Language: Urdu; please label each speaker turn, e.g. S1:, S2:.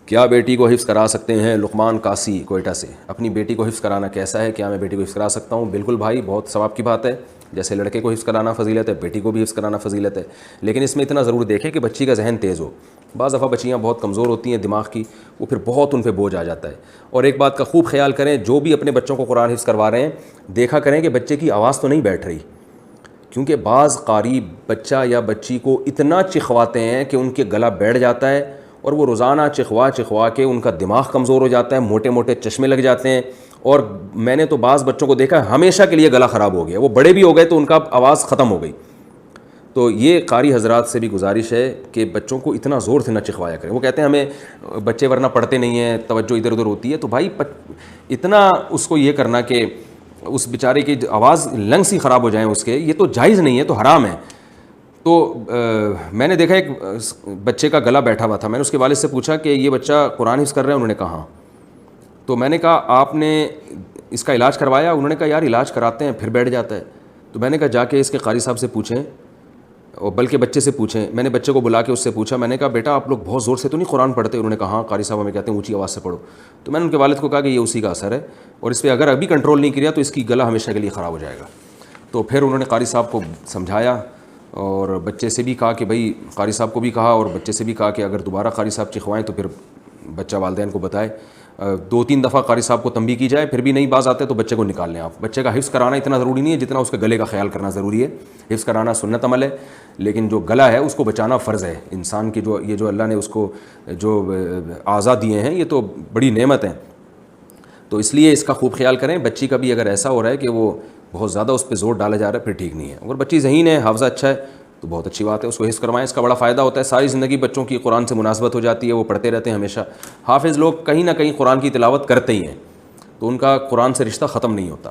S1: کیا بیٹی کو حفظ کرا سکتے ہیں؟ لقمان قاسی کوئٹہ سے. اپنی بیٹی کو حفظ کرانا کیسا ہے؟ کیا میں بیٹی کو حفظ کرا سکتا ہوں؟ بالکل بھائی، بہت ثواب کی بات ہے. جیسے لڑکے کو حفظ کرانا فضیلت ہے، بیٹی کو بھی حفظ کرانا فضیلت ہے. لیکن اس میں اتنا ضرور دیکھیں کہ بچی کا ذہن تیز ہو. بعض دفعہ بچیاں بہت کمزور ہوتی ہیں دماغ کی، وہ پھر بہت ان پہ بوجھ آ جاتا ہے. اور ایک بات کا خوب خیال کریں، جو بھی اپنے بچوں کو قرآن حفظ کروا رہے ہیں دیکھا کریں کہ بچے کی آواز تو نہیں بیٹھ رہی. کیونکہ بعض قاری بچہ یا بچی کو اتنا چخواتے ہیں کہ ان کے گلا بیٹھ جاتا ہے، اور وہ روزانہ چخوا کے ان کا دماغ کمزور ہو جاتا ہے، موٹے موٹے چشمے لگ جاتے ہیں. اور میں نے تو بعض بچوں کو دیکھا ہمیشہ کے لیے گلا خراب ہو گیا، وہ بڑے بھی ہو گئے تو ان کا آواز ختم ہو گئی. تو یہ قاری حضرات سے بھی گزارش ہے کہ بچوں کو اتنا زور سے نہ چخوایا کریں. وہ کہتے ہیں ہمیں بچے ورنہ پڑھتے نہیں ہیں، توجہ ادھر ادھر ہوتی ہے. تو بھائی اتنا اس کو یہ کرنا کہ اس بیچارے کی آواز لنگس ہی خراب ہو جائیں اس کے، یہ تو جائز نہیں ہے، تو حرام ہے. تو میں نے دیکھا ایک بچے کا گلا بیٹھا ہوا تھا. میں نے اس کے والد سے پوچھا کہ یہ بچہ قرآن حفظ کر رہا ہے؟ انہوں نے کہا ہاں. تو میں نے کہا آپ نے اس کا علاج کروایا؟ انہوں نے کہا یار علاج کراتے ہیں پھر بیٹھ جاتا ہے. تو میں نے کہا جا کے اس کے قاری صاحب سے پوچھیں، اور بلکہ بچے سے پوچھیں. میں نے بچے کو بلا کے اس سے پوچھا، میں نے کہا بیٹا آپ لوگ بہت زور سے تو نہیں قرآن پڑھتے؟ انہوں نے کہا ہاں قاری صاحب ہمیں کہتے ہیں اونچی آواز سے پڑھو. تو میں نے ان کے والد کو کہا کہ یہ اسی کا اثر ہے، اور اس پہ اگر ابھی کنٹرول نہیں کیا تو اس کی گلا ہمیشہ کے لیے خراب ہو جائے گا. تو پھر انہوں نے قاری صاحب کو سمجھایا، اور بچے سے بھی کہا کہ بھائی، قاری صاحب کو بھی کہا اور بچے سے بھی کہا کہ اگر دوبارہ قاری صاحب چکھوائیں تو پھر بچہ والدین کو بتائے. 2-3 دفعہ قاری صاحب کو تنبیہ کی جائے، پھر بھی نہیں باز آتے تو بچے کو نکال لیں آپ. بچے کا حفظ کرانا اتنا ضروری نہیں ہے جتنا اس کے گلے کا خیال کرنا ضروری ہے. حفظ کرانا سنت عمل ہے، لیکن جو گلا ہے اس کو بچانا فرض ہے. انسان کی جو اللہ نے اس کو جو اعضاء دیے ہیں یہ تو بڑی نعمت ہیں. تو اس لیے اس کا خوب خیال کریں. بچی کا بھی اگر ایسا ہو رہا ہے کہ وہ بہت زیادہ اس پہ زور ڈالا جا رہا ہے پھر ٹھیک نہیں ہے. اگر بچی ذہین ہے، حافظہ اچھا ہے تو بہت اچھی بات ہے، اس کو حفظ کروائیں. اس کا بڑا فائدہ ہوتا ہے، ساری زندگی بچوں کی قرآن سے مناسبت ہو جاتی ہے، وہ پڑھتے رہتے ہیں ہمیشہ. حافظ لوگ کہیں نہ کہیں قرآن کی تلاوت کرتے ہی ہیں، تو ان کا قرآن سے رشتہ ختم نہیں ہوتا.